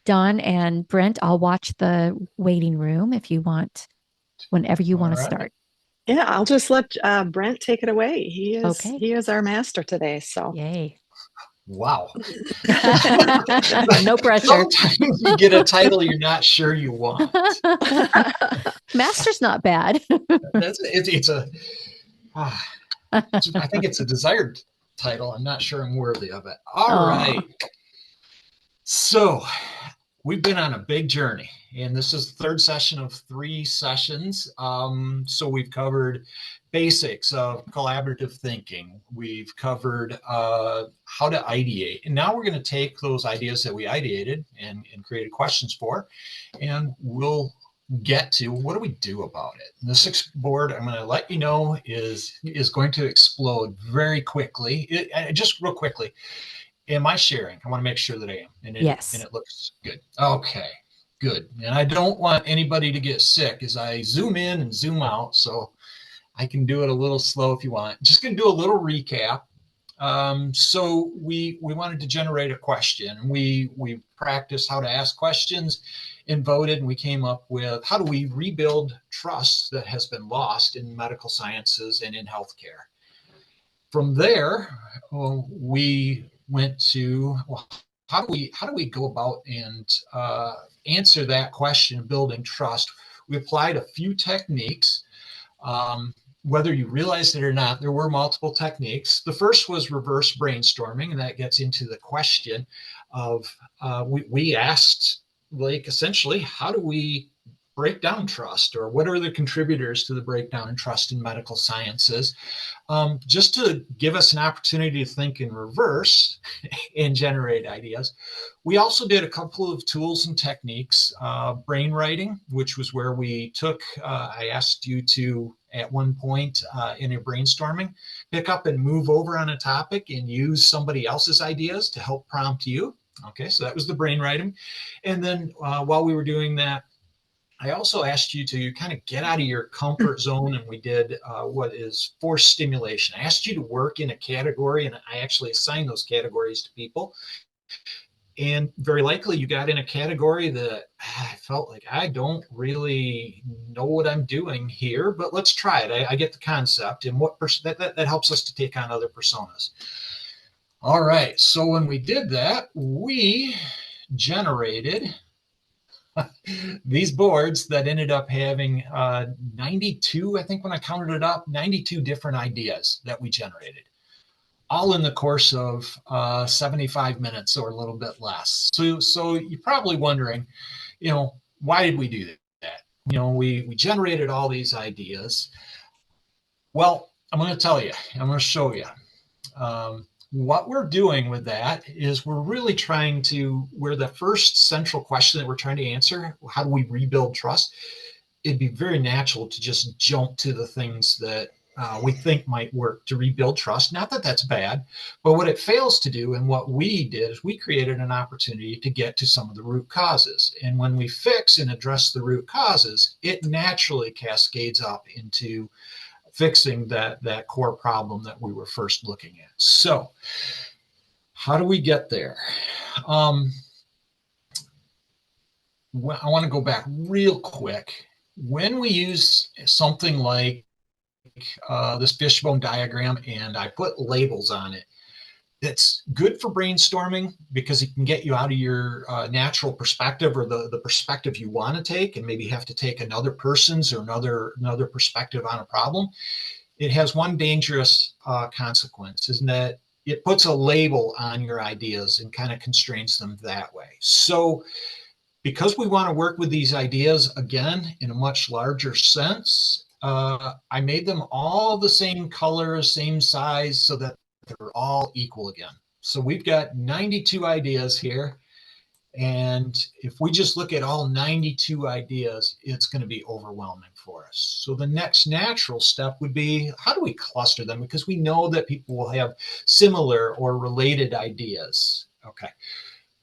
Don and Brent, I'll watch the waiting room if you want, whenever you All want to right. start. Yeah, I'll just let Brent take it away. He is Okay. he is our master today. So Yay. Wow. No pressure. Sometimes you get a title you're not sure you want. Master's not bad. It's a ah, I think it's a desired title. I'm not sure I'm worthy of it. All Oh, right. So we've been on a big journey, and this is the third session of three sessions. So we've covered basics of collaborative thinking. We've covered how to ideate, and now we're going to take those ideas that we ideated and created questions for, and we'll get to what do we do about it. And this board, I'm going to let you know, is going to explode very quickly. Just real quickly, am I sharing? I want to make sure that I am, and yes. it looks good. Okay, good. And I don't want anybody to get sick as I zoom in and zoom out, so I can do it a little slow if you want. Just going to do a little recap. So we wanted to generate a question. We practiced how to ask questions and voted, and we came up with how do we rebuild trust that has been lost in medical sciences and in healthcare. From there, we went to, well, how do we go about and answer that question, building trust? We applied a few techniques. Whether you realized it or not, there were multiple techniques. The first was reverse brainstorming, and that gets into the question of we asked, like, essentially, how do we break down trust, or what are the contributors to the breakdown in trust in medical sciences? Just to give us an opportunity to think in reverse and generate ideas. We also did a couple of tools and techniques, brain writing, which was where we took, I asked you to, at one point in your brainstorming, pick up and move over on a topic and use somebody else's ideas to help prompt you. Okay, so that was the brain writing. And then while we were doing that, I also asked you to kind of get out of your comfort zone, and we did what is forced stimulation. I asked you to work in a category, and I actually assigned those categories to people. And very likely you got in a category that I felt like I don't really know what I'm doing here, but let's try it. I get the concept, and that helps us to take on other personas. All right. So when we did that, we generated these boards that ended up having 92, I think when I counted it up, 92 different ideas that we generated, all in the course of 75 minutes or a little bit less. So you're probably wondering, why did we do that? We generated all these ideas. Well, I'm going to tell you, I'm going to show you. What we're doing with that is we're really trying to, where the first central question that we're trying to answer, how do we rebuild trust? It'd be very natural to just jump to the things that we think might work to rebuild trust. Not that that's bad, but what it fails to do, and what we did, is we created an opportunity to get to some of the root causes. And when we fix and address the root causes, it naturally cascades up into fixing that core problem that we were first looking at. So how do we get there? Um, I want to go back real quick. When we use something like this fishbone diagram and I put labels on it, it's good for brainstorming because it can get you out of your natural perspective, or the perspective you want to take, and maybe have to take another person's or another perspective on a problem. It has one dangerous consequence, isn't that it puts a label on your ideas and kind of constrains them that way. So because we want to work with these ideas again in a much larger sense, I made them all the same color, same size, so that they're all equal again. So we've got 92 ideas here. And if we just look at all 92 ideas, it's going to be overwhelming for us. So the next natural step would be, how do we cluster them? Because we know that people will have similar or related ideas. Okay.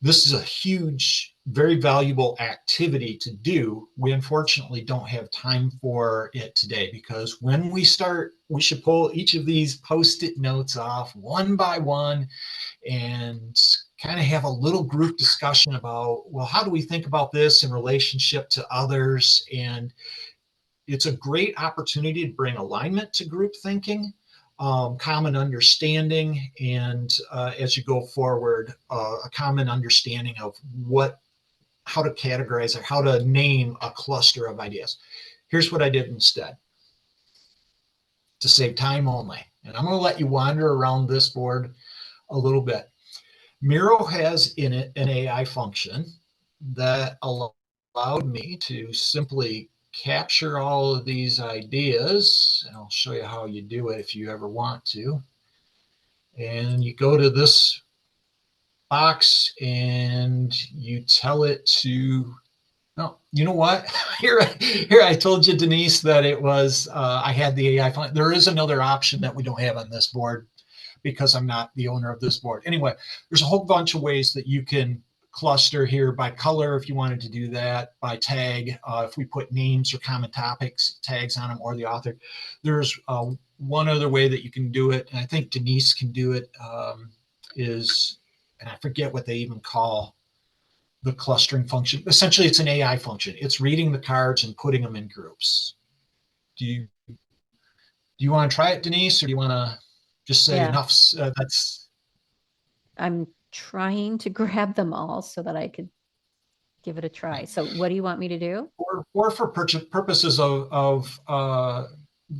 This is a huge, very valuable activity to do. We unfortunately don't have time for it today, because when we start, we should pull each of these post-it notes off one by one and kind of have a little group discussion about, well, how do we think about this in relationship to others? And it's a great opportunity to bring alignment to group thinking, common understanding, and as you go forward, a common understanding of how to categorize or how to name a cluster of ideas. Here's what I did instead to save time only. And I'm going to let you wander around this board a little bit. Miro has in it an AI function that allowed me to simply capture all of these ideas. And I'll show you how you do it if you ever want to. And you go to this box and you tell it to, no, you know what? Here I told you, Denise, that it was, I had the AI function. There is another option that we don't have on this board because I'm not the owner of this board. Anyway, there's a whole bunch of ways that you can cluster here by color if you wanted to do that, by tag, if we put names or common topics, tags on them, or the author. There's one other way that you can do it, and I think Denise can do it, is, and I forget what they even call the clustering function. Essentially, it's an AI function. It's reading the cards and putting them in groups. Do you want to try it, Denise, or do you want to just say enough? I'm trying to grab them all so that I could give it a try. So what do you want me to do? Or for purposes of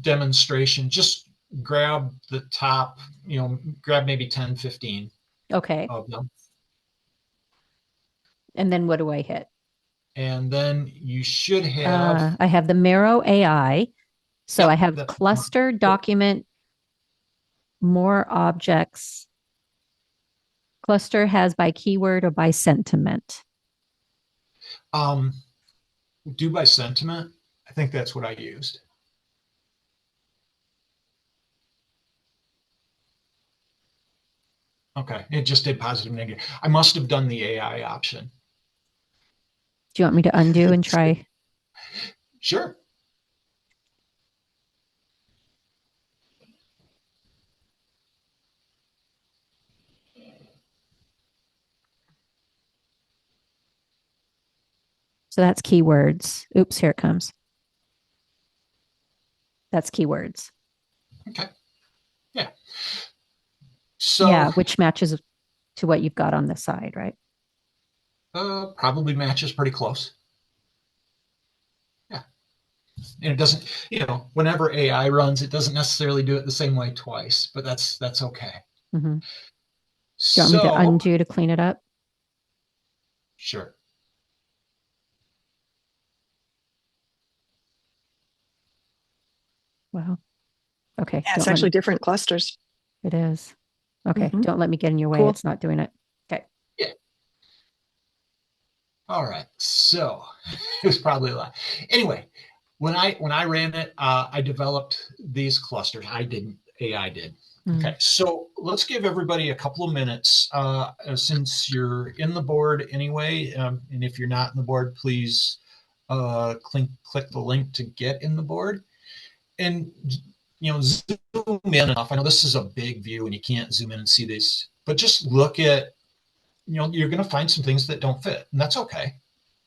demonstration, just grab the top, grab maybe 10, 15 okay. of them. And then what do I hit? And then you should have... I have the Miro AI. So I have cluster, document, more objects. Cluster has by keyword or by sentiment. Do by sentiment. I think that's what I used. Okay, it just did positive, negative. I must have done the AI option. Do you want me to undo and try? Sure. So that's keywords. Oops, here it comes. That's keywords. Okay. Yeah. So yeah, which matches to what you've got on the side, right? Probably matches pretty close. Yeah. And it doesn't, whenever AI runs, it doesn't necessarily do it the same way twice, but that's okay. Mm-hmm. Do you want me to undo to clean it up? Sure. Wow. Okay. Yeah, it's actually different clusters. It is. Okay. Mm-hmm. Don't let me get in your way. Cool. It's not doing it. Okay. Yeah. All right. So it was probably a lot. Anyway, when I ran it, I developed these clusters. I didn't. AI did. Mm-hmm. Okay. So let's give everybody a couple of minutes. Since you're in the board anyway, and if you're not in the board, please click the link to get in the board. And zoom in enough. I know this is a big view and you can't zoom in and see this, but just look at, you're going to find some things that don't fit, and that's okay.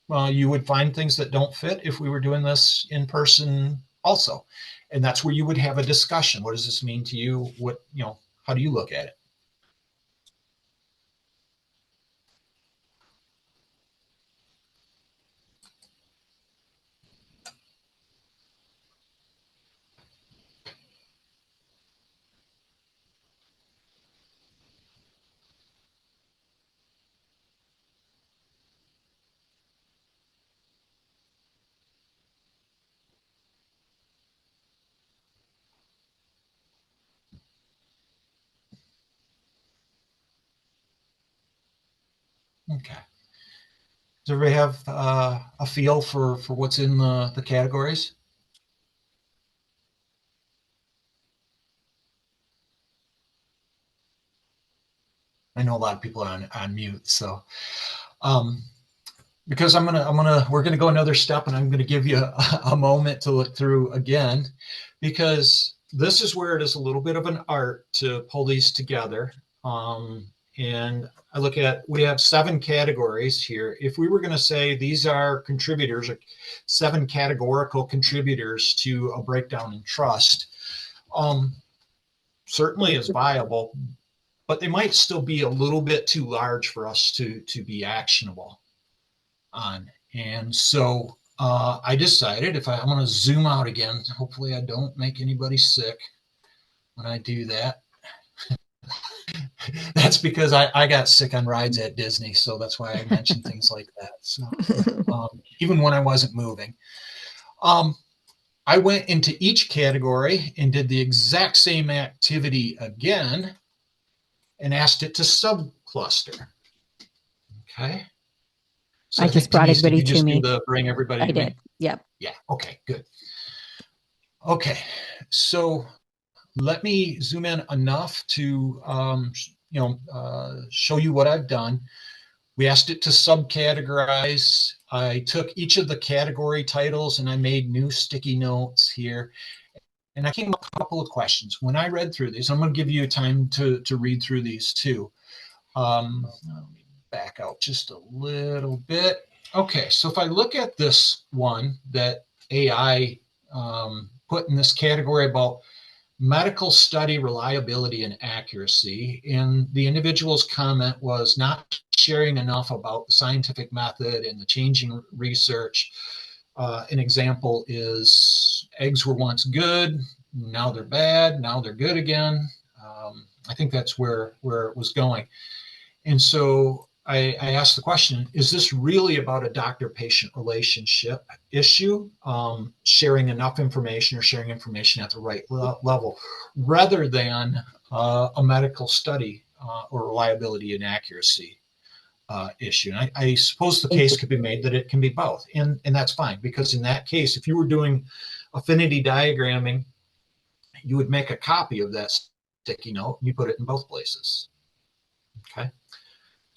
You would find things that don't fit if we were doing this in person also. And that's where you would have a discussion. What does this mean to you? How do you look at it? Okay. Does everybody have a feel for what's in the categories? I know a lot of people are on mute, so because we're gonna go another step, and I'm gonna give you a moment to look through again, because this is where it is a little bit of an art to pull these together. and I look at, we have 7 categories here. If we were going to say these are contributors, or 7 categorical contributors to a breakdown in trust, certainly is viable, but they might still be a little bit too large for us to be actionable on. And so I decided, if I'm going to zoom out again, hopefully I don't make anybody sick when I do that. That's because I got sick on rides at Disney, so that's why I mentioned things like that. So even when I wasn't moving, I went into each category and did the exact same activity again and asked it to subcluster. Okay. So I just brought everybody to me. Bring everybody I to did. me. Yep. Yeah. Okay, good. Okay. So let me zoom in enough to, show you what I've done. We asked it to subcategorize. I took each of the category titles and I made new sticky notes here. And I came up with a couple of questions. When I read through these, I'm going to give you time to read through these too. Let me back out just a little bit. Okay, so if I look at this one that AI put in this category about medical study reliability and accuracy, and the individual's comment was not sharing enough about the scientific method and the changing research. An example is eggs were once good, now they're bad, now they're good again. I think that's where it was going. And so I asked the question, is this really about a doctor-patient relationship issue, sharing enough information or sharing information at the right level, rather than a medical study or reliability and accuracy issue? And I suppose the case could be made that it can be both. And that's fine, because in that case, if you were doing affinity diagramming, you would make a copy of that sticky note and you put it in both places. Okay.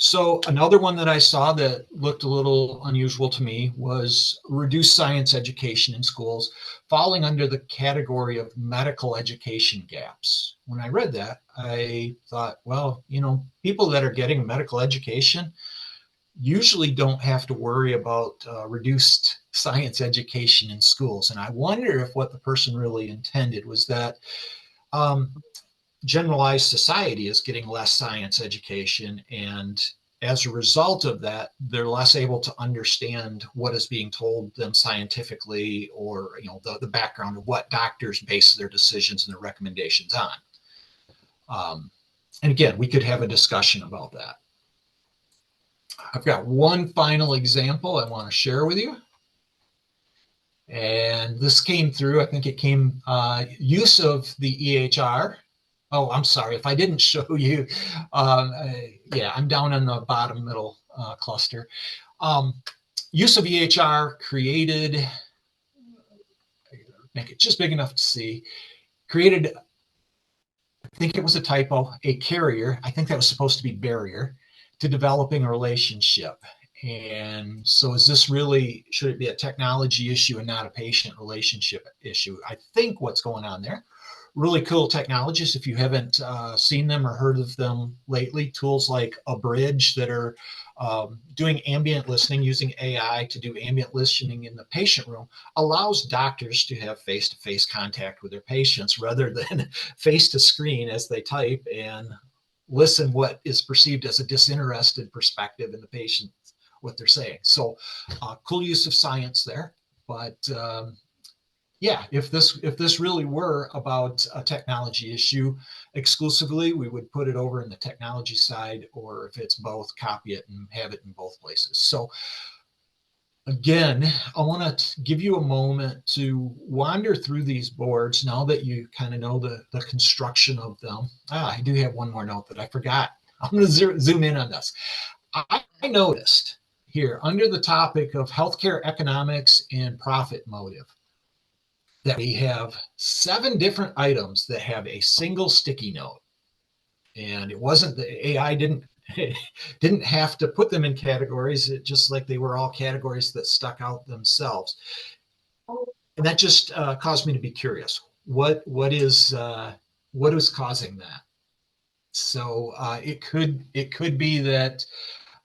So another one that I saw that looked a little unusual to me was reduced science education in schools, falling under the category of medical education gaps. When I read that, I thought, well, people that are getting medical education usually don't have to worry about reduced science education in schools. And I wonder if what the person really intended was that generalized society is getting less science education, and as a result of that, they're less able to understand what is being told them scientifically, or the background of what doctors base their decisions and their recommendations on. And again, we could have a discussion about that. I've got one final example I want to share with you. And this came through, I think it came, use of the EHR. Oh, I'm sorry if I didn't show you. Yeah, I'm down in the bottom middle cluster. Use of EHR created, make it just big enough to see, created, I think it was a typo, a carrier, I think that was supposed to be barrier, to developing a relationship. And so is this really, should it be a technology issue and not a patient relationship issue? I think what's going on there. Really cool technologies. If you haven't seen them or heard of them lately, tools like Abridge that are doing ambient listening, using AI to do ambient listening in the patient room, allows doctors to have face-to-face contact with their patients rather than face to screen as they type and listen what is perceived as a disinterested perspective in the patient, what they're saying. So cool use of science there. But yeah, if this really were about a technology issue exclusively, we would put it over in the technology side, or if it's both, copy it and have it in both places. So again, I want to give you a moment to wander through these boards now that you kind of know the construction of them. I do have one more note that I forgot. I'm going to zoom in on this. I noticed here under the topic of healthcare economics and profit motive that we have 7 different items that have a single sticky note. And it wasn't, the AI didn't have to put them in categories, just like they were all categories that stuck out themselves. And that just caused me to be curious. What is causing that? So it could be that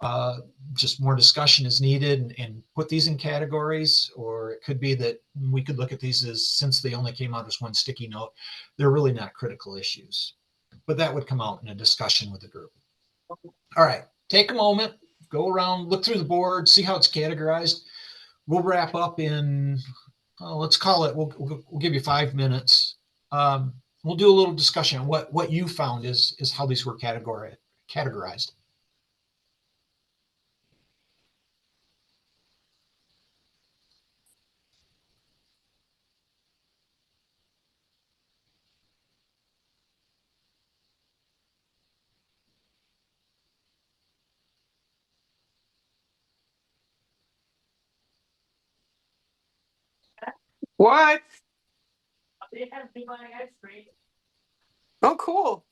uh, just more discussion is needed and put these in categories, or it could be that we could look at these as, since they only came out as one sticky note, they're really not critical issues. But that would come out in a discussion with the group. All right, take a moment, go around, look through the board, see how it's categorized. We'll wrap up in, let's call it, we'll give you 5 minutes. We'll do a little discussion on what you found is how these were categorized. What? Oh, cool.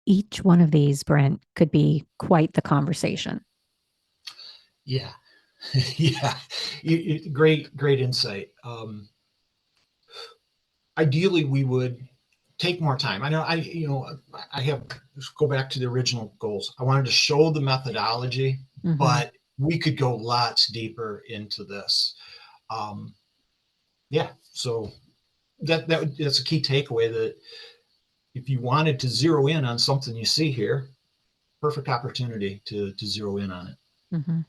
Each one of these, Brent, could be quite the conversation. Yeah. Yeah. Great insight. Ideally, we would take more time. I know I have, go back to the original goals. I wanted to show the methodology, Mhm. but we could go lots deeper into this. Yeah. So that's a key takeaway, that if you wanted to zero in on something you see here, perfect opportunity to zero in on it. Mhm.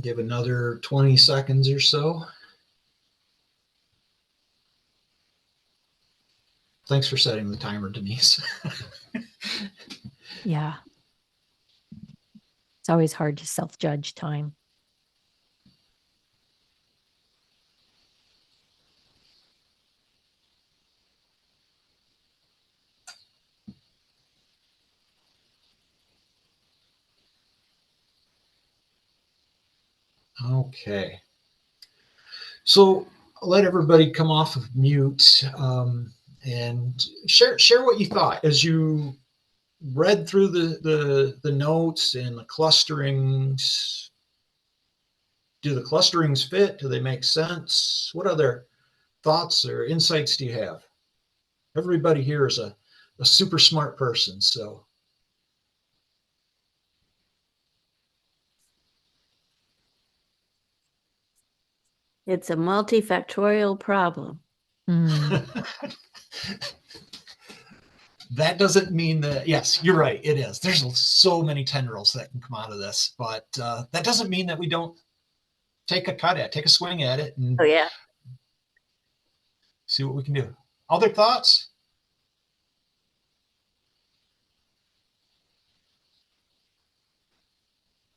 Give another 20 seconds or so. Thanks for setting the timer, Denise. Yeah. It's always hard to self-judge time. Okay. So I'll let everybody come off of mute and share what you thought as you read through the notes and the clusterings. Do the clusterings fit? Do they make sense? What other thoughts or insights do you have? Everybody here is a super smart person, so. It's a multifactorial problem. That doesn't mean that, yes, you're right, it is. There's so many tendrils that can come out of this, but that doesn't mean that we don't take a swing at it and Oh, yeah. see what we can do. Other thoughts?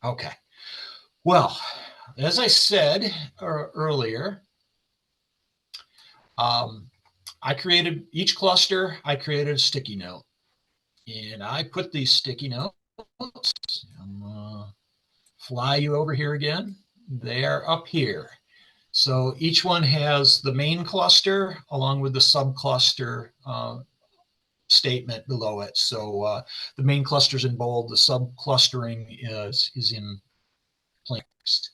Okay. Well, as I said earlier, I created each cluster, I created a sticky note. And I put these sticky notes, I'm gonna fly you over here again. They're up here. So each one has the main cluster along with the subcluster statement below it. So the main cluster is in bold, the subclustering is in plain text.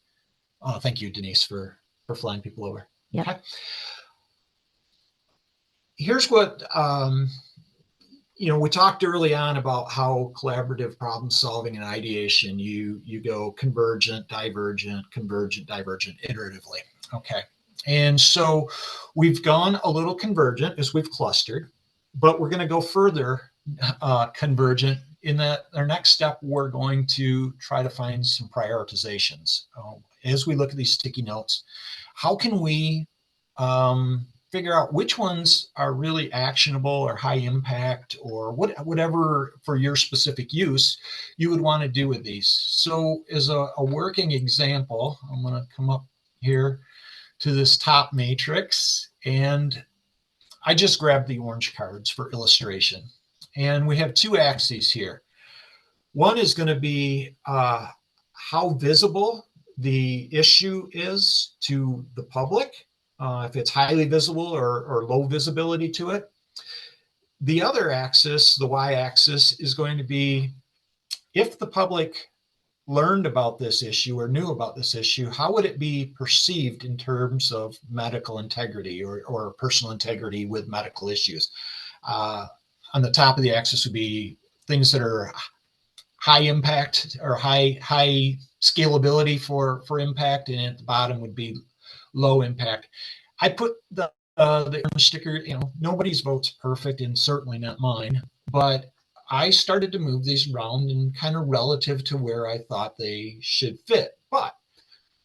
Thank you, Denise, for flying people over. Yeah. Okay. Here's what we talked early on about how collaborative problem solving and ideation, you go convergent, divergent, iteratively. Okay. And so we've gone a little convergent as we've clustered, but we're going to go further convergent in that our next step, we're going to try to find some prioritizations. As we look at these sticky notes, how can we figure out which ones are really actionable or high impact or whatever for your specific use you would want to do with these. So as a working example, I'm going to come up here to this top matrix and I just grabbed the orange cards for illustration. And we have two axes here. One is going to be how visible the issue is to the public. If it's highly visible or low visibility to it. The other axis, the y-axis, is going to be if the public learned about this issue or knew about this issue, how would it be perceived in terms of medical integrity or personal integrity with medical issues? On the top of the axis would be things that are high impact or high scalability for impact, and at the bottom would be low impact. I put the orange sticker, nobody's vote's perfect and certainly not mine, but I started to move these around and kind of relative to where I thought they should fit. But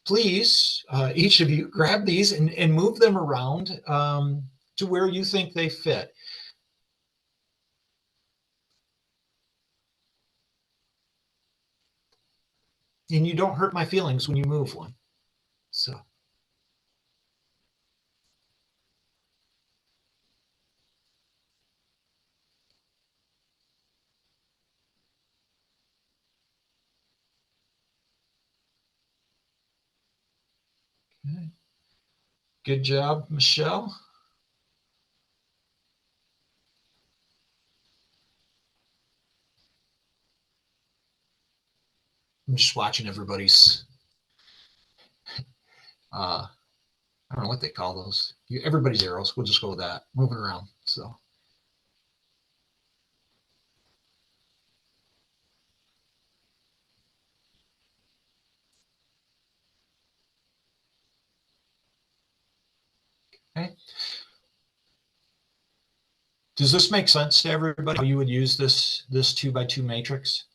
please, each of you grab these and move them around to where you think they fit. And you don't hurt my feelings when you move one. So. Okay. Good job, Michelle. I'm just watching everybody's, I don't know what they call those. Everybody's arrows. We'll just go with that. Moving around. So. Okay. Does this make sense to everybody? How you would use this 2x2 matrix?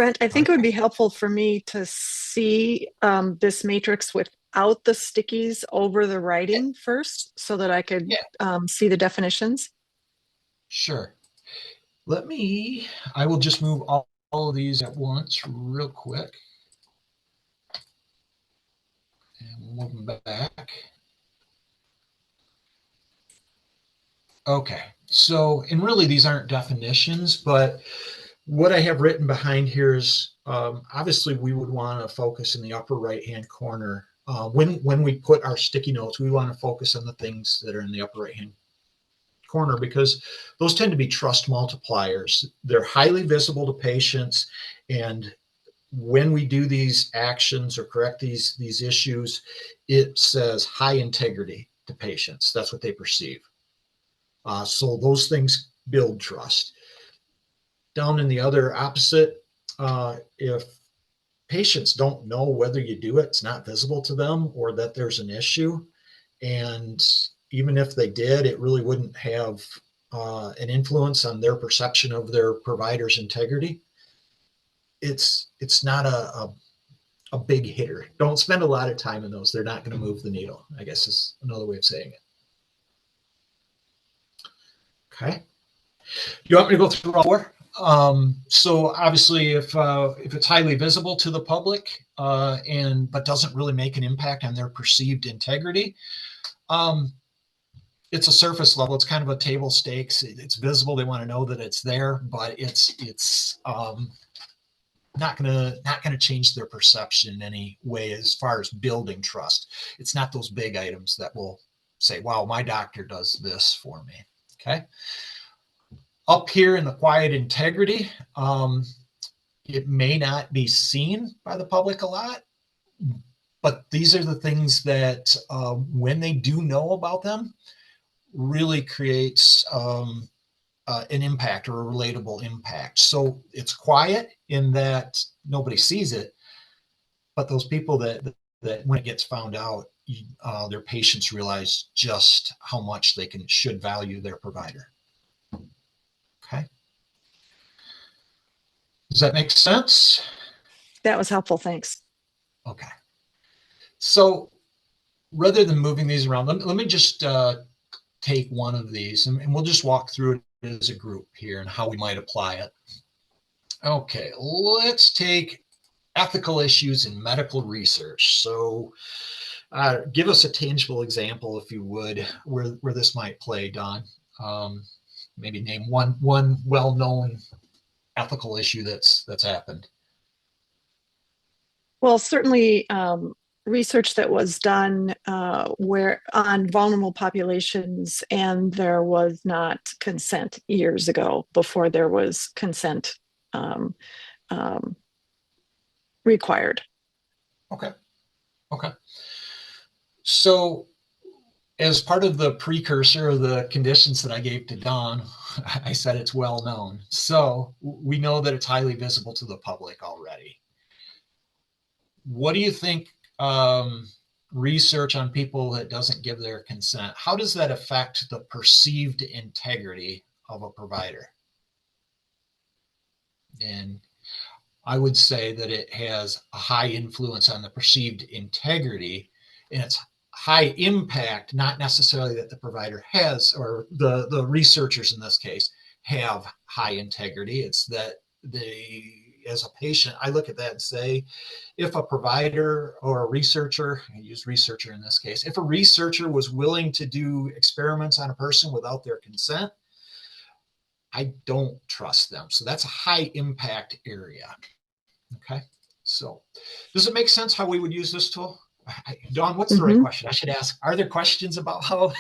Brent, I think it would be helpful for me to see this matrix without the stickies over the writing first so that I could see the definitions. Sure. I will just move all of these at once real quick. And we'll move them back. Okay. So, and really these aren't definitions, but what I have written behind here is obviously we would want to focus in the upper right-hand corner. When we put our sticky notes, we want to focus on the things that are in the upper right-hand corner because those tend to be trust multipliers. They're highly visible to patients, and when we do these actions or correct these issues, it says high integrity to patients. That's what they perceive. So those things build trust. Down in the other opposite, if patients don't know whether you do it, it's not visible to them, or that there's an issue, and even if they did, it really wouldn't have an influence on their perception of their provider's integrity. It's not a big hitter. Don't spend a lot of time in those. They're not going to move the needle, I guess is another way of saying it. Okay. You want me to go through all four? So obviously if it's highly visible to the public but doesn't really make an impact on their perceived integrity, it's a surface level. It's kind of a table stakes. It's visible. They want to know that it's there, but it's not gonna change their perception in any way as far as building trust. It's not those big items that will say, wow, my doctor does this for me. Okay. Up here in the quiet integrity, it may not be seen by the public a lot, but these are the things that when they do know about them, really creates an impact or a relatable impact. So it's quiet in that nobody sees it, but those people that when it gets found out, their patients realize just how much they should value their provider. Okay. Does that make sense? That was helpful. Thanks. Okay. So rather than moving these around, let me just take one of these and we'll just walk through it as a group here and how we might apply it. Okay, let's take ethical issues in medical research. So give us a tangible example, if you would, where this might play, Don. Maybe name one well-known ethical issue that's happened. Well, certainly research that was done where on vulnerable populations, and there was not consent years ago before there was consent required. Okay. So as part of the precursor of the conditions that I gave to Don, I said it's well known. So we know that it's highly visible to the public already. What do you think research on people that doesn't give their consent, how does that affect the perceived integrity of a provider? And I would say that it has a high influence on the perceived integrity, and it's high impact, not necessarily that the provider has, or the researchers in this case have high integrity. It's that as a patient, I look at that and say, if a provider or a researcher, I use researcher in this case, if a researcher was willing to do experiments on a person without their consent, I don't trust them. So that's a high impact area. Okay. So does it make sense how we would use this tool? Dawn, what's the right question? I should ask, are there questions about how?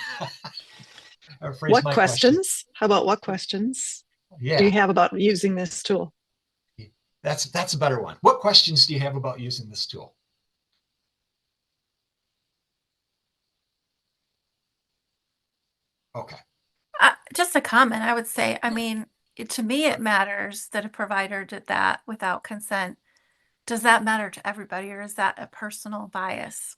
What questions? How about what questions do you have about using this tool? That's a better one. What questions do you have about using this tool? Okay. Just a comment. I would say, I mean, to me, it matters that a provider did that without consent. Does that matter to everybody, or is that a personal bias?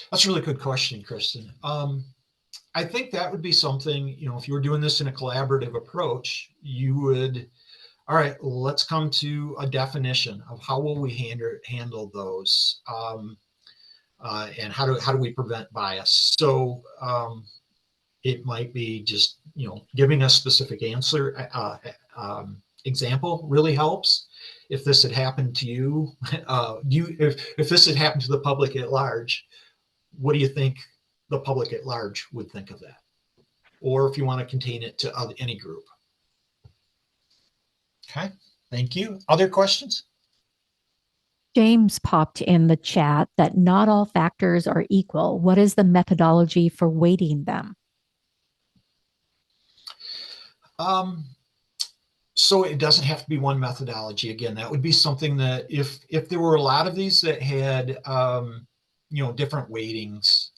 That's a really good question, Kristen. I think that would be something, if you were doing this in a collaborative approach, you would All right, let's come to a definition of how will we handle those, and how do we prevent bias? So it might be just giving a specific answer. Example really helps. If this had happened to you, if this had happened to the public at large, what do you think the public at large would think of that? Or if you want to contain it to any group. Okay, thank you. Other questions? James popped in the chat that not all factors are equal. What is the methodology for weighting them? So it doesn't have to be one methodology. Again, that would be something that if there were a lot of these that had different weightings.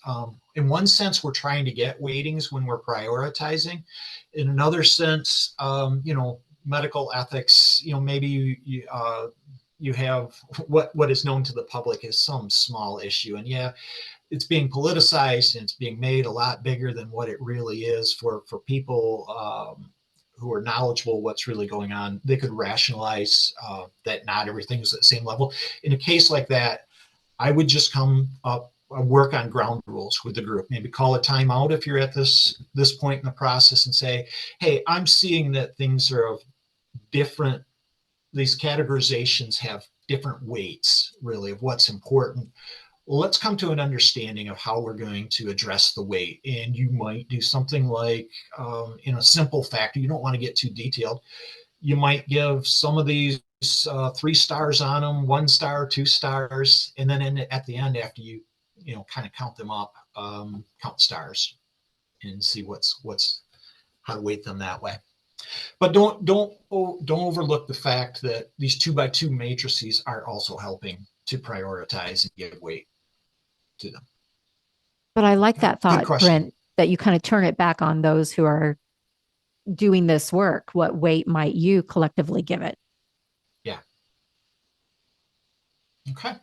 In one sense, we're trying to get weightings when we're prioritizing. In another sense, medical ethics, maybe you have what is known to the public as some small issue, and yeah, it's being politicized and it's being made a lot bigger than what it really is for people who are knowledgeable what's really going on. They could rationalize that not everything is at the same level. In a case like that, I would just come up, work on ground rules with the group, maybe call a timeout if you're at this point in the process and say, hey, I'm seeing that things are of different, these categorizations have different weights really of what's important. Let's come to an understanding of how we're going to address the weight. And you might do something like in a simple factor, you don't want to get too detailed. You might give some of these 3 stars on them, 1 star, 2 stars, and then at the end, after you kind of count them up, count stars and see how to weight them that way. But don't overlook the fact that these 2x2 matrices are also helping to prioritize and give weight to them. But I like that thought, Brent, that you kind of turn it back on those who are doing this work. What weight might you collectively give it? Yeah. Okay.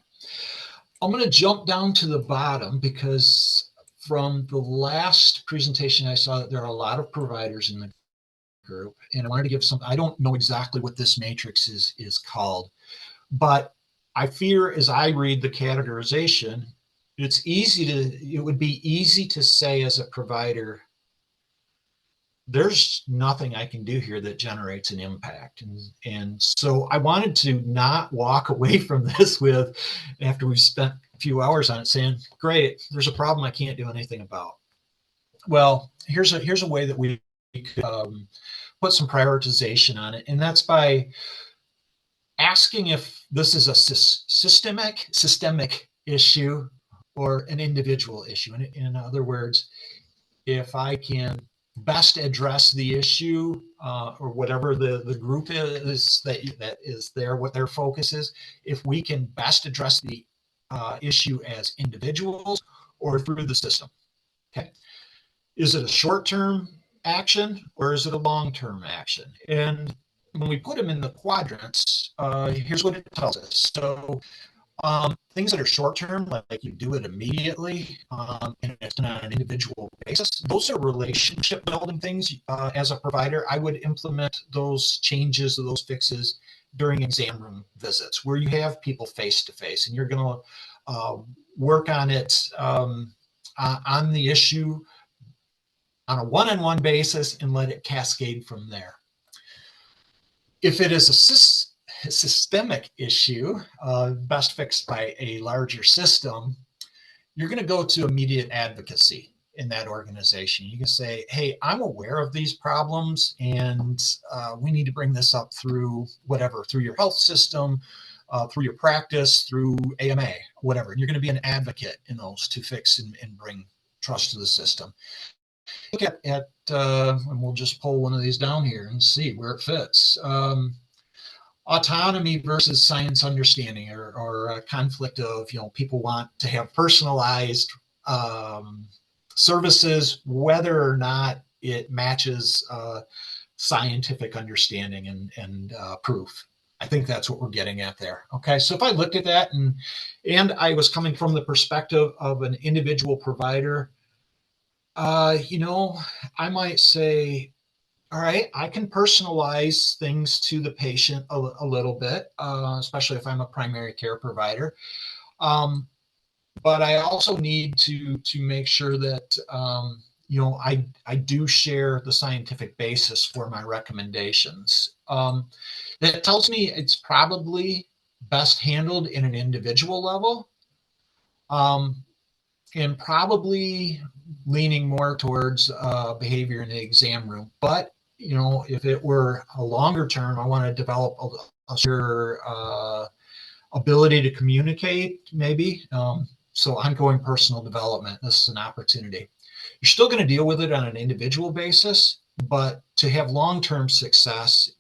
I'm going to jump down to the bottom because from the last presentation, I saw that there are a lot of providers in the group, and I wanted to give some, I don't know exactly what this matrix is called, but I fear as I read the categorization, it would be easy to say as a provider, there's nothing I can do here that generates an impact. And so I wanted to not walk away from this with, after we've spent a few hours on it, saying, great, there's a problem I can't do anything about. Well, here's a way that we could put some prioritization on it. And that's by asking if this is a systemic issue or an individual issue. In other words, if I can best address the issue or whatever the group is that is there, what their focus is, if we can best address the issue as individuals or through the system. Okay, is it a short-term action or is it a long-term action? And when we put them in the quadrants, here's what it tells us. So things that are short-term, like you do it immediately, and it's on an individual basis, those are relationship building things. As a provider, I would implement those changes or those fixes during exam room visits where you have people face-to-face and you're going to work on it on the issue on a one-on-one basis and let it cascade from there. If it is a systemic issue, best fixed by a larger system, you're going to go to immediate advocacy in that organization. You can say, hey, I'm aware of these problems and we need to bring this up through whatever, through your health system, through your practice, through AMA, whatever. And you're going to be an advocate in those to fix and bring trust to the system. Look at and we'll just pull one of these down here and see where it fits. Autonomy versus science understanding, or a conflict of, people want to have personalized services, whether or not it matches scientific understanding and proof. I think that's what we're getting at there. Okay, so if I looked at that and I was coming from the perspective of an individual provider, I might say, all right, I can personalize things to the patient a little bit, especially if I'm a primary care provider. But I also need to make sure that I do share the scientific basis for my recommendations. That tells me it's probably best handled in an individual level, and probably leaning more towards behavior in the exam room. But if it were a longer term, I want to develop a sure ability to communicate, maybe. So ongoing personal development, this is an opportunity. You're still going to deal with it on an individual basis, but to have long-term success,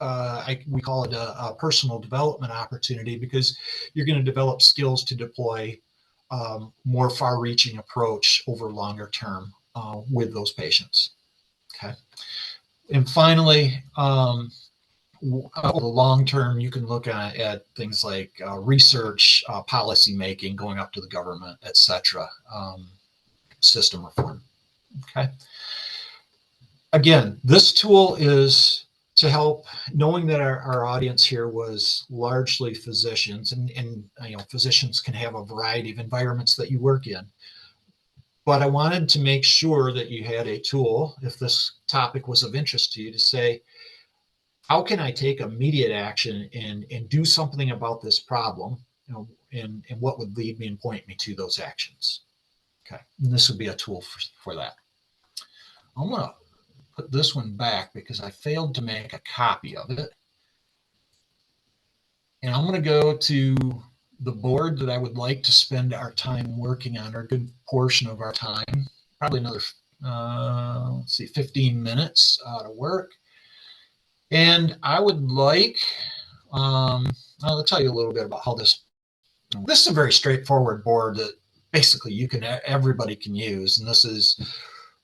we call it a personal development opportunity, because you're going to develop skills to deploy more far-reaching approach over longer term with those patients. Okay. And finally, over the long term, you can look at things like research, policy making, going up to the government, etc. System reform. Okay. Again, this tool is to help, knowing that our audience here was largely physicians, and physicians can have a variety of environments that you work in. But I wanted to make sure that you had a tool, if this topic was of interest to you, to say, how can I take immediate action and do something about this problem? And what would lead me and point me to those actions? Okay, and this would be a tool for that. I'm going to put this one back because I failed to make a copy of it. And I'm going to go to the board that I would like to spend our time working on, or a good portion of our time, probably another, 15 minutes to work. And I would like, I'll tell you a little bit about how this is a very straightforward board that basically everybody can use. And this is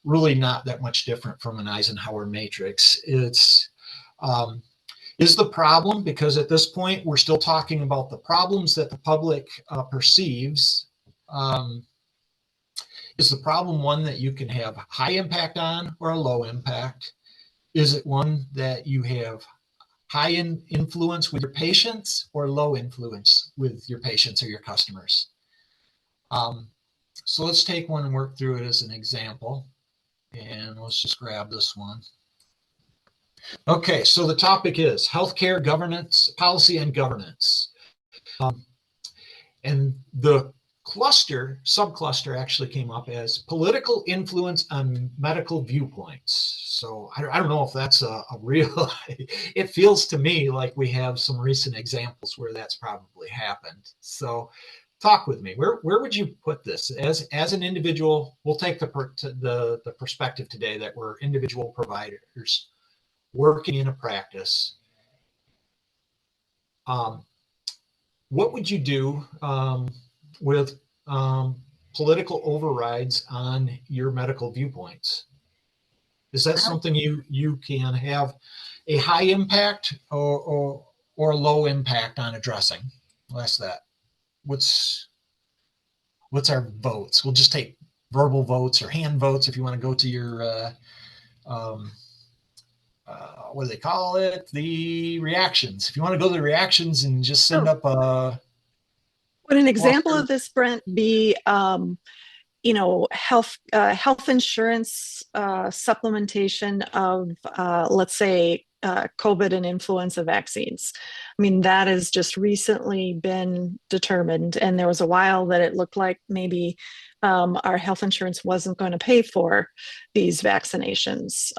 really not that much different from an Eisenhower matrix. It's, is the problem, because at this point we're still talking about the problems that the public perceives, is the problem one that you can have high impact on or a low impact? Is it one that you have high influence with your patients or low influence with your patients or your customers? So let's take one and work through it as an example. And let's just grab this one. Okay, so the topic is healthcare governance, policy and governance. And the subcluster actually came up as political influence on medical viewpoints. So I don't know if that's a real, it feels to me like we have some recent examples where that's probably happened. So talk with me. Where would you put this as an individual? We'll take the perspective today that we're individual providers working in a practice. What would you do with political overrides on your medical viewpoints? Is that something you can have a high impact or low impact on addressing? I'll ask that. What's our votes? We'll just take verbal votes or hand votes if you want to go to your what do they call it? The reactions. If you want to go to the reactions and just send up a. Would an example of this, Brent, be health insurance supplementation of let's say COVID and influenza vaccines? I mean, that has just recently been determined, and there was a while that it looked like maybe our health insurance wasn't going to pay for these vaccinations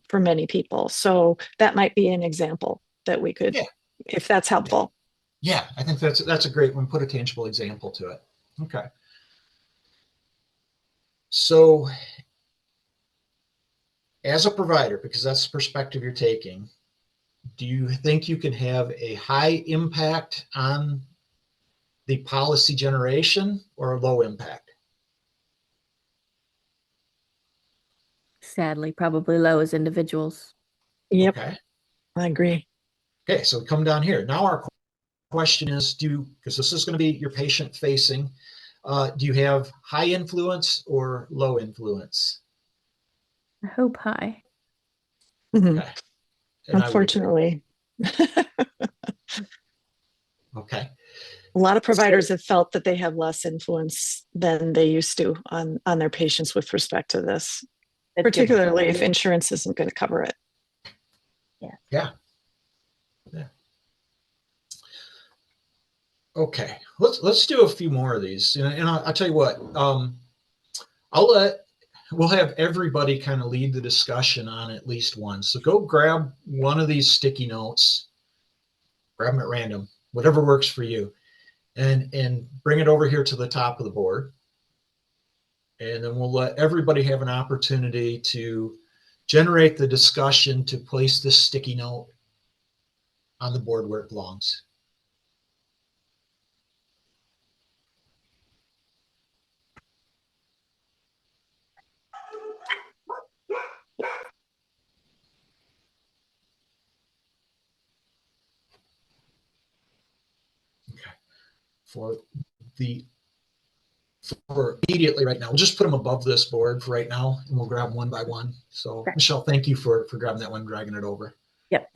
for many people. So that might be an example that we could, if that's helpful. Yeah, I think that's a great one. Put a tangible example to it. Okay. So as a provider, because that's the perspective you're taking, do you think you can have a high impact on the policy generation or a low impact? Sadly, probably low as individuals. Yep, Okay. I agree. Okay, so we come down here. Now our question is, because this is going to be your patient facing, do you have high influence or low influence? I hope high. Mhm. Okay. And I would agree. Unfortunately. Okay. A lot of providers have felt that they have less influence than they used to on their patients with respect to this, That's good. particularly if insurance isn't going to cover it. Yeah. Okay. Let's do a few more of these. And I'll tell you what, we'll have everybody kind of lead the discussion on at least one. So go grab one of these sticky notes, grab them at random, whatever works for you, and bring it over here to the top of the board. And then we'll let everybody have an opportunity to generate the discussion to place this sticky note on the board where it belongs. Okay. For immediately right now, we'll just put them above this board for right now, and we'll grab one by one. So Okay. Michelle, thank you for grabbing that one, dragging it over. Yep.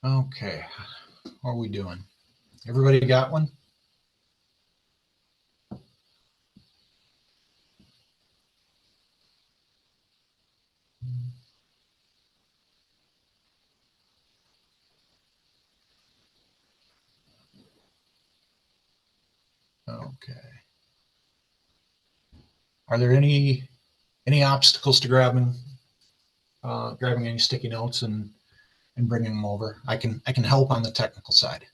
Okay, how are we doing? Everybody got one? Okay. Are there any obstacles to grabbing any sticky notes and bringing them over? I can help on the technical side.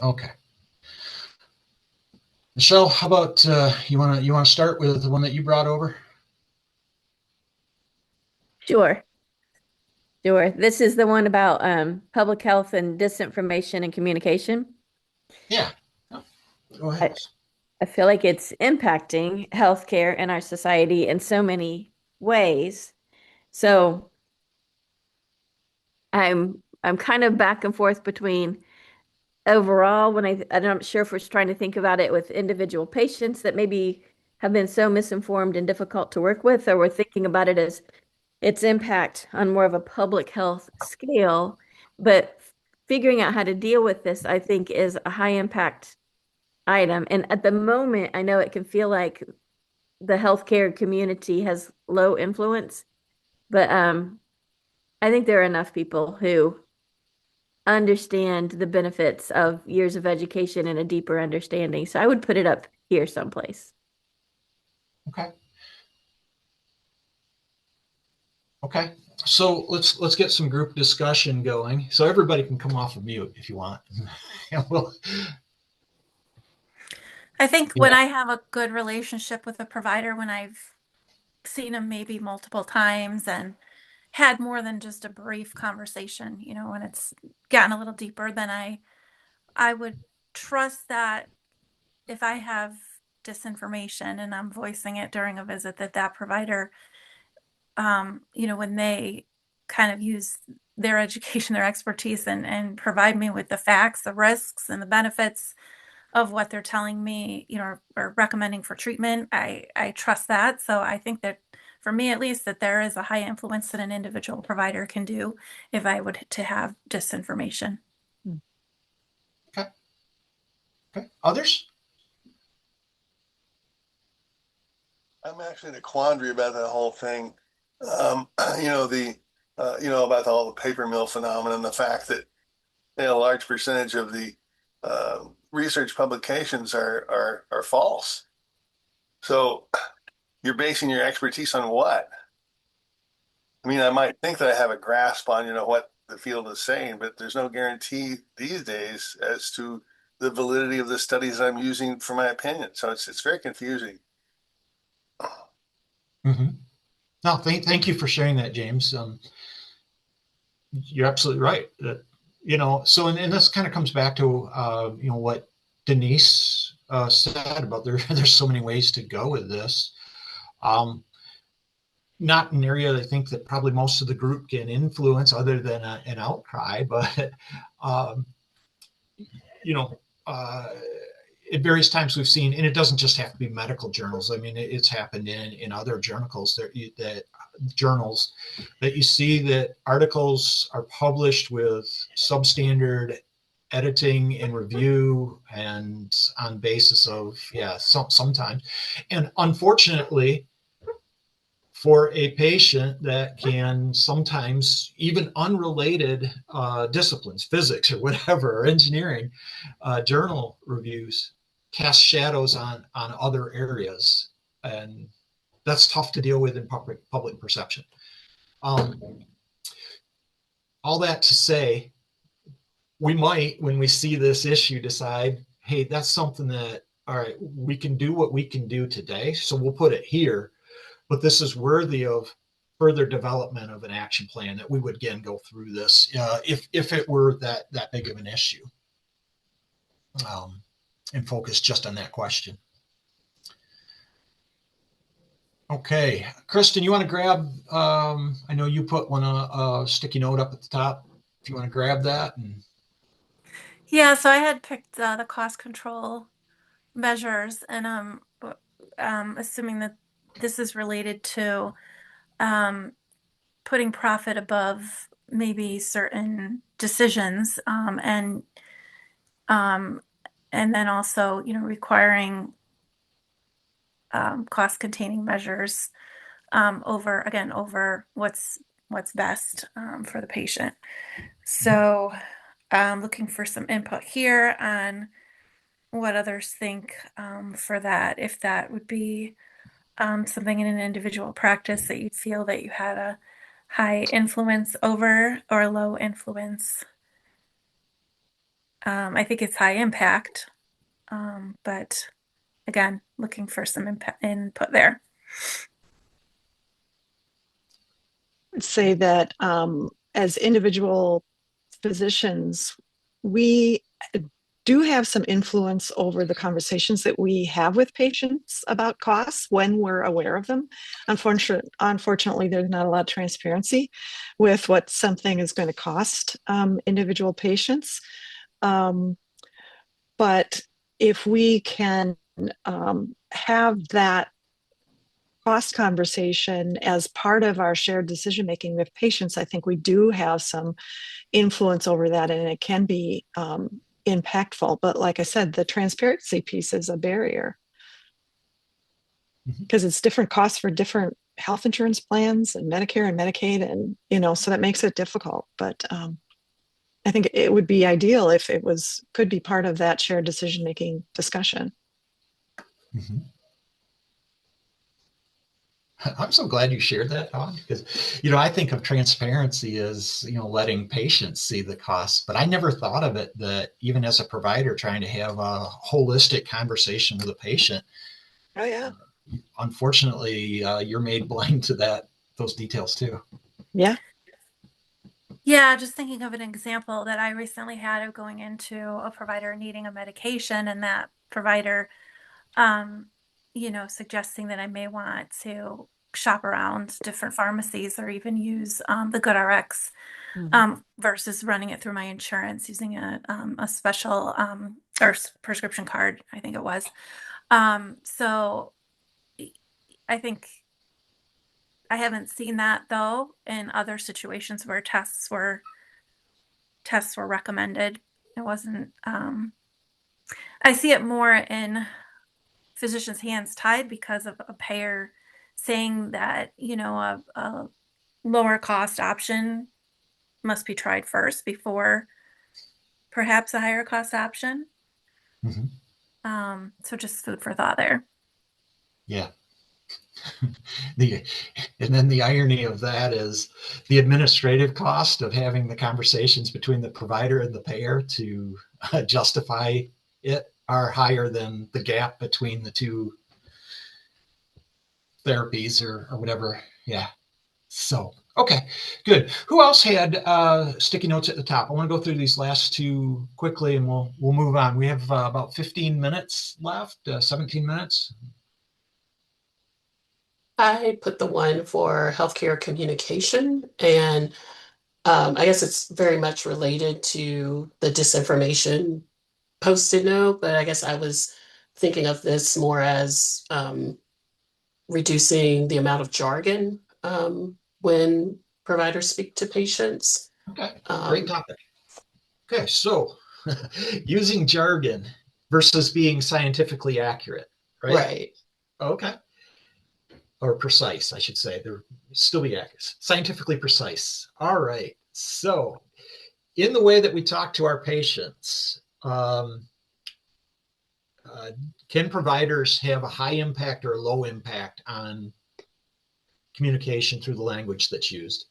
Okay. Michelle, how about you want to start with the one that you brought over? Sure. Sure. This is the one about public health and disinformation and communication. Yeah. Go ahead. I feel like it's impacting healthcare and our society in so many ways. So I'm kind of back and forth between overall when I'm not sure if we're trying to think about it with individual patients that maybe have been so misinformed and difficult to work with, or we're thinking about it as its impact on more of a public health scale. But figuring out how to deal with this, I think, is a high impact item. And at the moment, I know it can feel like the healthcare community has low influence, but I think there are enough people who understand the benefits of years of education and a deeper understanding. So I would put it up here someplace. Okay. Okay. So let's get some group discussion going. So everybody can come off of mute if you want. And I think when Yeah. I have a good relationship with a provider, when I've seen them maybe multiple times and had more than just a brief conversation, when it's gotten a little deeper, then I would trust that if I have disinformation and I'm voicing it during a visit, that provider, when they kind of use their education, their expertise, and provide me with the facts, the risks, and the benefits of what they're telling me, or recommending for treatment, I trust that. So I think that for me, at least, that there is a high influence that an individual provider can do if I would to have disinformation. Okay. Okay. Others? I'm actually in a quandary about that whole thing. You know, the about all the paper mill phenomenon, the fact that a large percentage of the research publications are false. So you're basing your expertise on what? I mean, I might think that I have a grasp on, what the field is saying, but there's no guarantee these days as to the validity of the studies I'm using for my opinion. So it's very confusing. Mm-hmm. No, thank you for sharing that, James. You're absolutely right. That so and this kind of comes back to what Denise said about there's so many ways to go with this. Not an area I think that probably most of the group can influence other than an outcry, but at various times we've seen, and it doesn't just have to be medical journals. I mean, it's happened in other journals journals that you see that articles are published with substandard editing and review and on basis of sometimes, and unfortunately for a patient that can sometimes even unrelated disciplines, physics or whatever, or engineering, journal reviews cast shadows on other areas, and that's tough to deal with in public perception. All that to say, we might, when we see this issue, decide, hey, that's something that, all right, we can do what we can do today, so we'll put it here, but this is worthy of further development of an action plan that we would again go through this if it were that big of an issue, and focus just on that question. Okay, Kristen, you want to grab? I know you put a sticky note up at the top. If you want to grab that. Yeah, so I had picked the cost control measures, and assuming that this is related to putting profit above maybe certain decisions, and then also requiring cost containing measures over what's best for the patient. So looking for some input here on what others think for that, if that would be something in an individual practice that you feel that you had a high influence over or a low influence. I think it's high impact, but again, looking for some input there. I'd say that as individual physicians, we do have some influence over the conversations that we have with patients about costs when we're aware of them. Unfortunately, there's not a lot of transparency with what something is going to cost individual patients. But if we can have that cost conversation as part of our shared decision making with patients, I think we do have some influence over that, and it can be impactful. But like I said, the transparency piece is a barrier because it's different costs for different health insurance plans and Medicare and Medicaid, and so that makes it difficult. But I think it would be ideal if it could be part of that shared decision making discussion. Mm-hmm. I'm so glad you shared that, Todd, because, I think of transparency as, letting patients see the costs, but I never thought of it that even as a provider trying to have a holistic conversation with a patient. Oh, yeah. Unfortunately, you're made blind to those details too. Yeah. Yeah, just thinking of an example that I recently had of going into a provider needing a medication, and that provider, suggesting that I may want to shop around different pharmacies or even use the GoodRx versus running it through my insurance using a special or prescription card, I think it was. So I think I haven't seen that though in other situations where tests were recommended. It wasn't. I see it more in physicians' hands tied because of a payer saying that a lower cost option must be tried first before perhaps a higher cost option. Mhm. So just food for thought there. Yeah. And then the irony of that is the administrative cost of having the conversations between the provider and the payer to justify it are higher than the gap between the two therapies or whatever. Yeah. So, okay, good. Who else had sticky notes at the top? I want to go through these last two quickly and we'll move on. We have about 15 minutes left, 17 minutes. I put the one for healthcare communication, and I guess it's very much related to the disinformation Post-it note, but I guess I was thinking of this more as reducing the amount of jargon when providers speak to patients. Okay, great topic. Okay, so using jargon versus being scientifically accurate, right? Right. Okay. Or precise, I should say. They're still be accurate. Scientifically precise. All right. So in the way that we talk to our patients, can providers have a high impact or a low impact on communication through the language that's used?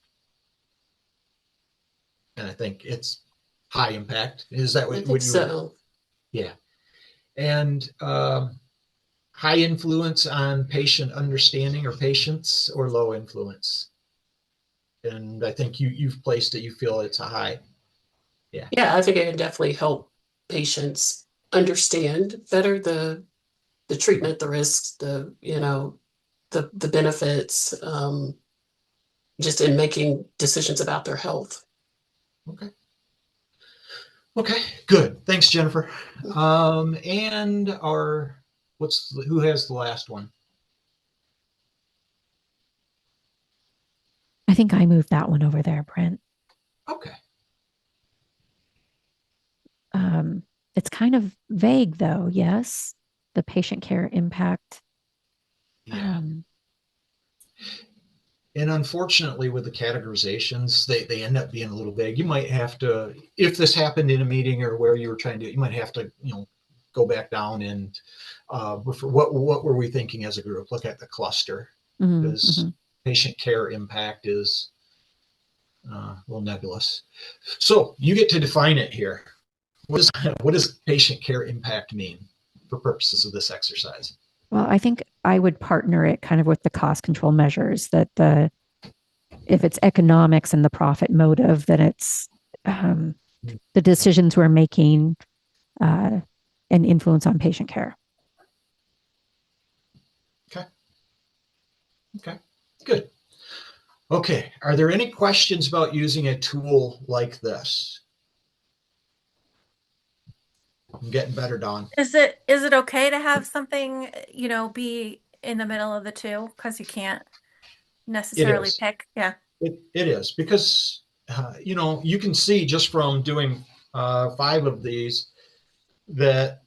And I think it's high impact. Is that I what think you so. Yeah. And high influence on patient understanding or patients, or low influence? And I think you've placed it, you feel it's a high. Yeah. Yeah, I think it can definitely help patients understand better the treatment, the risks, the the benefits, just in making decisions about their health. Okay. Okay, good. Thanks, Jennifer. And who has the last one? I think I moved that one over there, Brent. Okay. It's kind of vague though. Yes. The patient care impact. Yeah. And unfortunately, with the categorizations, they end up being a little vague. You might have to, if this happened in a meeting or where you were trying to, you might have to, go back down and what were we thinking as a group? Look at the cluster, because patient care impact is a little nebulous. So you get to define it here. What does patient care impact mean for purposes of this exercise? Well, I think I would partner it kind of with the cost control measures, that if it's economics and the profit motive, then it's the decisions we're making and influence on patient care. Okay, good. Okay, are there any questions about using a tool like this? I'm getting better, Dawn. Is it okay to have something, be in the middle of the two? Because you can't necessarily pick. Yeah. It is, because, you can see just from doing 5 of these that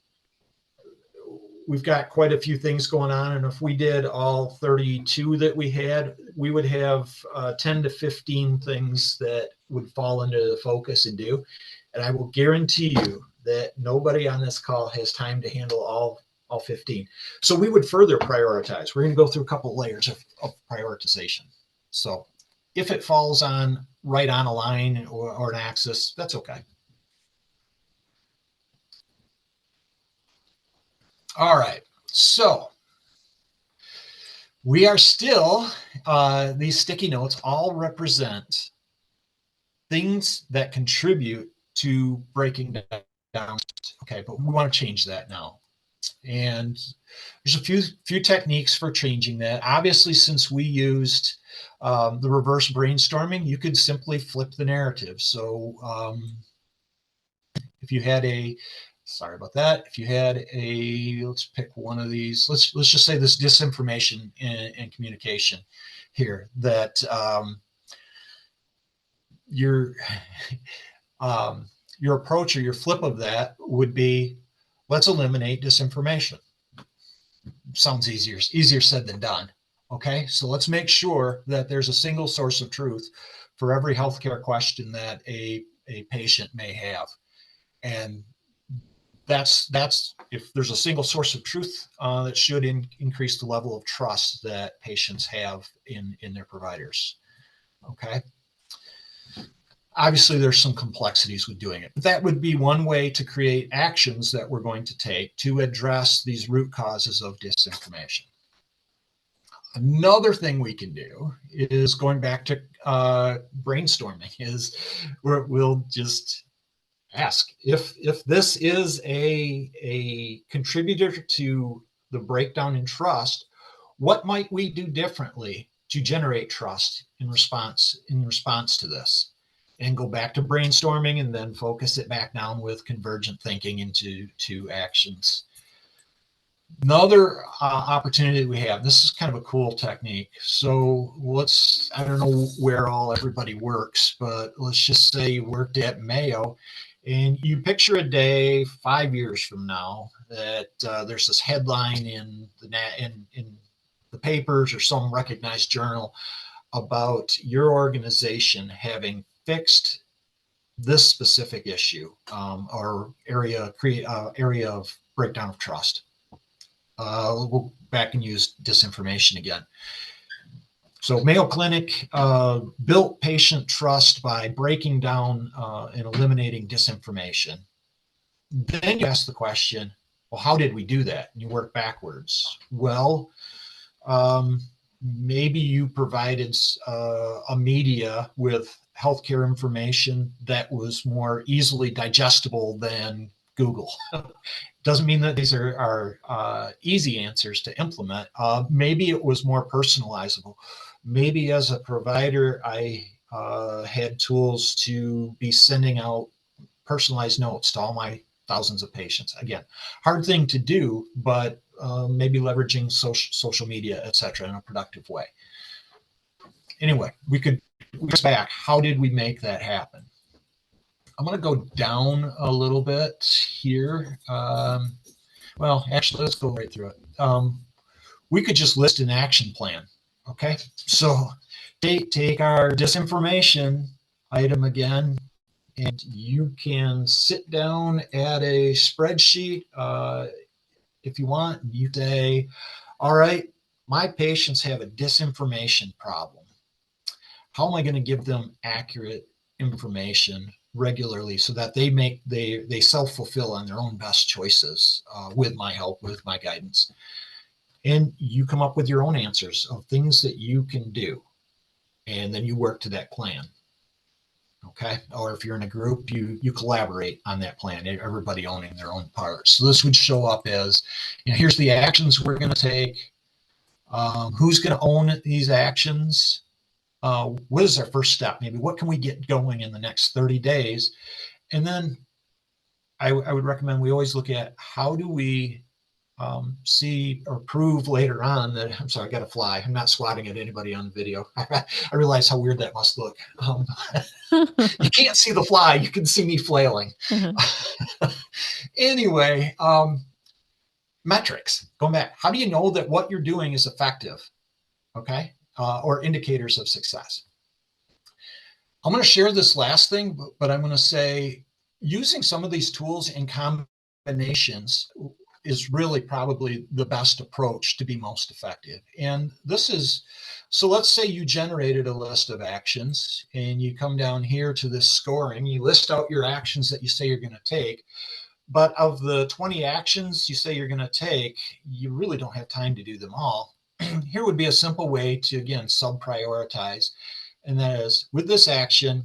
we've got quite a few things going on. And if we did all 32 that we had, we would have 10 to 15 things that would fall into the focus and do. And I will guarantee you that nobody on this call has time to handle all 15. So we would further prioritize. We're going to go through a couple layers of prioritization. So if it falls right on a line or an axis, that's okay. All right, so we are still, these sticky notes all represent things that contribute to breaking down. Okay, but we want to change that now. And there's a few techniques for changing that. Obviously, since we used the reverse brainstorming, you could simply flip the narrative. So if you had sorry about that. If you had let's pick one of these. Let's just say this disinformation and communication here, that your approach or your flip of that would be, let's eliminate disinformation. Sounds easier said than done. Okay, so let's make sure that there's a single source of truth for every healthcare question that a patient may have. And that's if there's a single source of truth, that should increase the level of trust that patients have in their providers. Okay. Obviously, there's some complexities with doing it, but that would be one way to create actions that we're going to take to address these root causes of disinformation. Another thing we can do is going back to brainstorming is we'll just ask if this is a contributor to the breakdown in trust, what might we do differently to generate trust in response to this? And go back to brainstorming and then focus it back down with convergent thinking into actions. Another opportunity we have, this is kind of a cool technique. So I don't know where everybody works, but let's just say you worked at Mayo and you picture a day 5 years from now that there's this headline in the papers or some recognized journal about your organization having fixed this specific issue or area of breakdown of trust. We'll go back and use disinformation again. So Mayo Clinic built patient trust by breaking down and eliminating disinformation. Then you ask the question, well, how did we do that? And you work backwards. Well, maybe you provided a media with healthcare information that was more easily digestible than Google. Doesn't mean that these are easy answers to implement. Maybe it was more personalizable. Maybe as a provider, I had tools to be sending out personalized notes to all my thousands of patients. Again, hard thing to do, but maybe leveraging social media, et cetera, in a productive way. Anyway, we could go back. How did we make that happen? I'm going to go down a little bit here. Well, actually, let's go right through it. We could just list an action plan. Okay, so take our disinformation item again, and you can sit down at a spreadsheet if you want. You say, all right, my patients have a disinformation problem. How am I going to give them accurate information regularly so that they self-fulfill on their own best choices with my help, with my guidance? And you come up with your own answers of things that you can do. And then you work to that plan. Okay. Or if you're in a group, you collaborate on that plan, everybody owning their own part. So this would show up as, here's the actions we're going to take. Who's going to own these actions? What is our first step? Maybe what can we get going in the next 30 days? And then I would recommend we always look at how do we see or prove later on that, I'm sorry, I got to fly. I'm not swatting at anybody on the video. I realize how weird that must look. You can't see the fly. You can see me flailing. Mm-hmm. Anyway, metrics, going back. How do you know that what you're doing is effective? Okay. Or indicators of success. I'm going to share this last thing, but I'm going to say using some of these tools in combinations is really probably the best approach to be most effective. And this is, so let's say you generated a list of actions and you come down here to this scoring, you list out your actions that you say you're going to take. But of the 20 actions you say you're going to take, you really don't have time to do them all. Here would be a simple way to, again, sub-prioritize. And that is, with this action,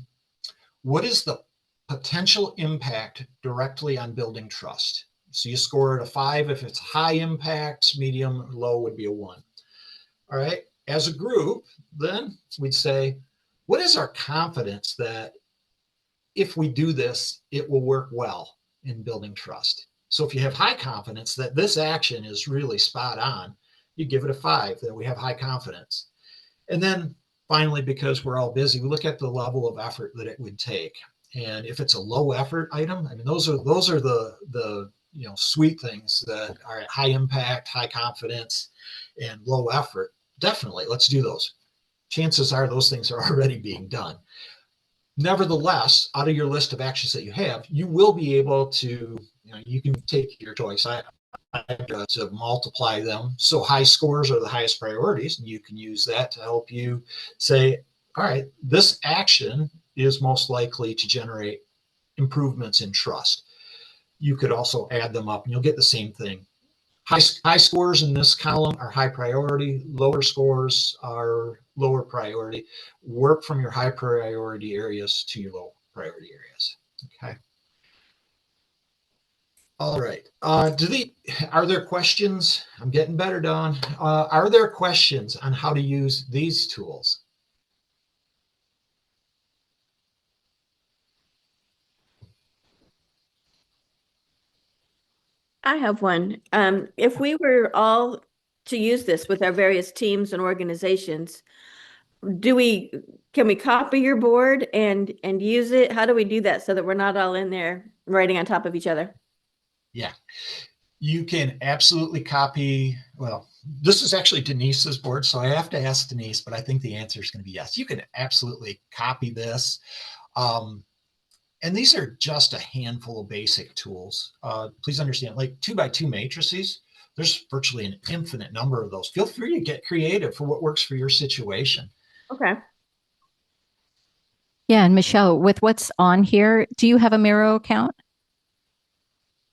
what is the potential impact directly on building trust? So you score it a 5 if it's high impact, medium, low would be a 1. All right. As a group, then we'd say, what is our confidence that if we do this, it will work well in building trust? So if you have high confidence that this action is really spot on, you give it a 5, that we have high confidence. And then finally, because we're all busy, we look at the level of effort that it would take. And if it's a low effort item, I mean, those are the sweet things that are at high impact, high confidence, and low effort. definitely, let's do those. Chances are those things are already being done. Nevertheless, out of your list of actions that you have, you will be able to, you can take your choice. I to multiply them. So high scores are the highest priorities, and you can use that to help you say, all right, this action is most likely to generate improvements in trust. You could also add them up and you'll get the same thing. High scores in this column are high priority. Lower scores are lower priority. Work from your high priority areas to your low priority areas. Okay. All right. Are there questions? I'm getting better, Dawn. Are there questions on how to use these tools? I have one. If we were all to use this with our various teams and organizations, can we copy your board and use it? How do we do that so that we're not all in there writing on top of each other? Yeah, you can absolutely copy. Well, this is actually Denise's board, so I have to ask Denise, but I think the answer is going to be yes. You can absolutely copy this. And these are just a handful of basic tools. Please understand, like 2x2 matrices, there's virtually an infinite number of those. Feel free to get creative for what works for your situation. Okay. Yeah, and Michelle, with what's on here, do you have a Miro account?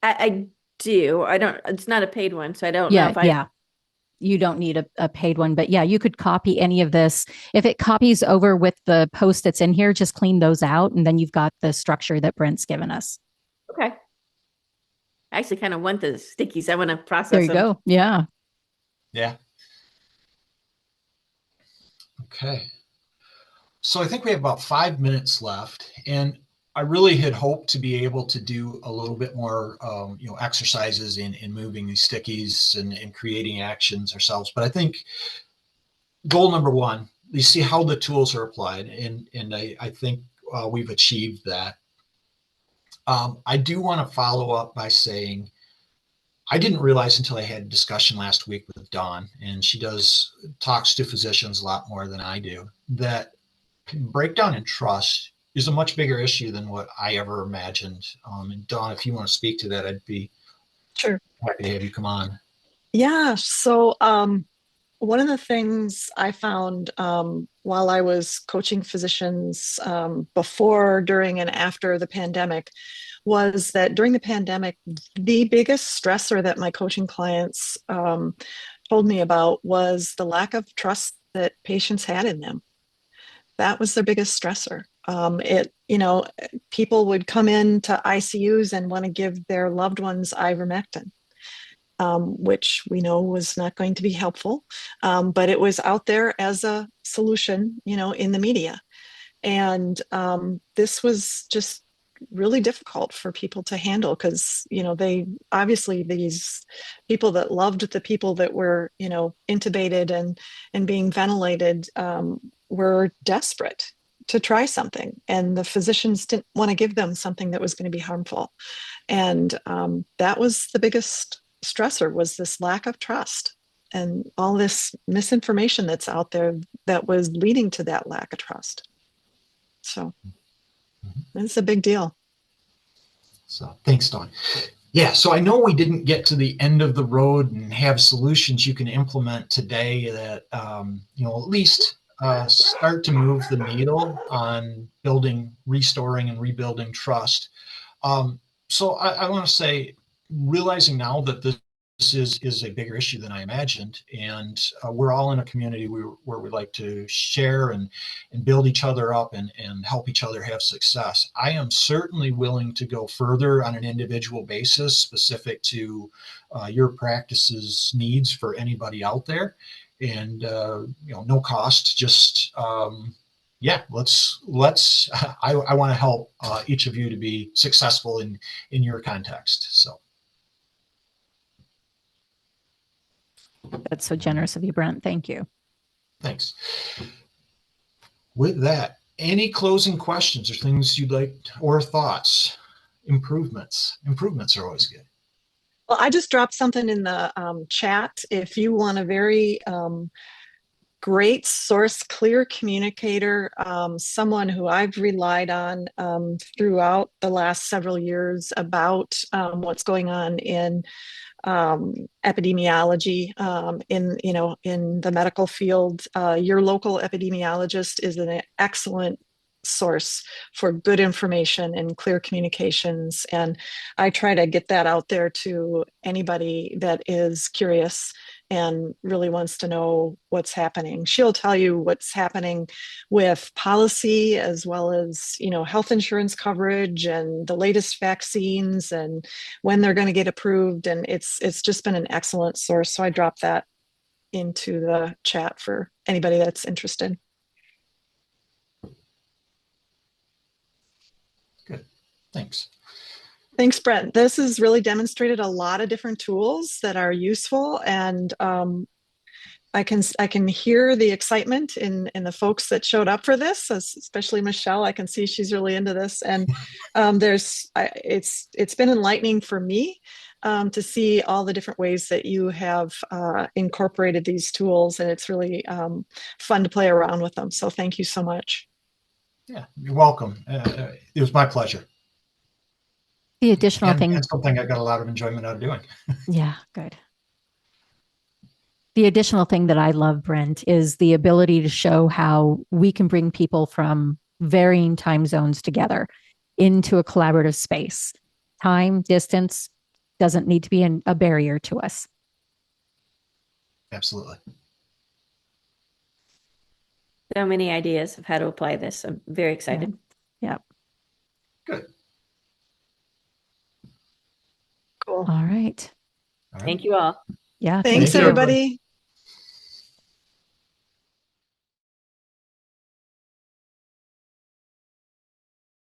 I do. I don't, it's not a paid one, so I don't know if Yeah. You don't need a paid one, but yeah, you could copy any of this. If it copies over with the post that's in here, just clean those out. And then you've got the structure that Brent's given us. Okay. I actually kind of want the stickies. I want to process There you them. go. Yeah. Yeah. Okay. So I think we have about 5 minutes left, and I really had hoped to be able to do a little bit more, exercises in moving these stickies and creating actions ourselves. But I think goal number one, you see how the tools are applied, and I think we've achieved that. I do want to follow up by saying, I didn't realize until I had a discussion last week with Dawn, and she talks to physicians a lot more than I do, that breakdown in trust is a much bigger issue than what I ever imagined. And Dawn, if you want to speak to that, I'd be Sure. happy to have you come on. Yeah. So one of the things I found while I was coaching physicians before, during, and after the pandemic was that during the pandemic, the biggest stressor that my coaching clients told me about was the lack of trust that patients had in them. That was their biggest stressor. People would come into ICUs and want to give their loved ones ivermectin, which we know was not going to be helpful, but it was out there as a solution, in the media. And this was just really difficult for people to handle because, they obviously, these people that loved the people that were, intubated and being ventilated were desperate to try something, and the physicians didn't want to give them something that was going to be harmful. And that was the biggest stressor, was this lack of trust and all this misinformation that's out there that was leading to that lack of trust. So it's a big deal. So thanks, Dawn. Yeah, so I know we didn't get to the end of the road and have solutions you can implement today that, at least start to move the needle on building, restoring, and rebuilding trust. So I want to say, realizing now that this is a bigger issue than I imagined, and we're all in a community where we like to share and build each other up and help each other have success. I am certainly willing to go further on an individual basis, specific to your practice's needs for anybody out there. And no cost, just let's I want to help each of you to be successful in your context. So That's so generous of you, Brent. Thank you. thanks. With that, any closing questions or things you'd like, or thoughts? Improvements are always good. Well, I just dropped something in the chat. If you want a very great source, clear communicator, someone who I've relied on throughout the last several years about what's going on in epidemiology in the medical field. Your local epidemiologist is an excellent source for good information and clear communications, and I try to get that out there to anybody that is curious and really wants to know what's happening. She'll tell you what's happening with policy, as well as, health insurance coverage and the latest vaccines and when they're going to get approved. And it's just been an excellent source. So I dropped that into the chat for anybody that's interested. Good. Thanks. Thanks, Brett. This has really demonstrated a lot of different tools that are useful, and I can hear the excitement in the folks that showed up for this, especially Michelle. I can see she's really into this, and it's been enlightening for me to see all the different ways that you have incorporated these tools, and it's really fun to play around with them. So thank you so much. Yeah, you're welcome. It was my pleasure. The additional thing. And something I got a lot of enjoyment out of doing. Yeah, good. The additional thing that I love, Brent, is the ability to show how we can bring people from varying time zones together into a collaborative space. Time, distance doesn't need to be a barrier to us. Absolutely. So many ideas of how to apply this. I'm very excited. Yeah. Good. Cool. All right. All right. Thank you all. Yeah. Thanks, you, everybody.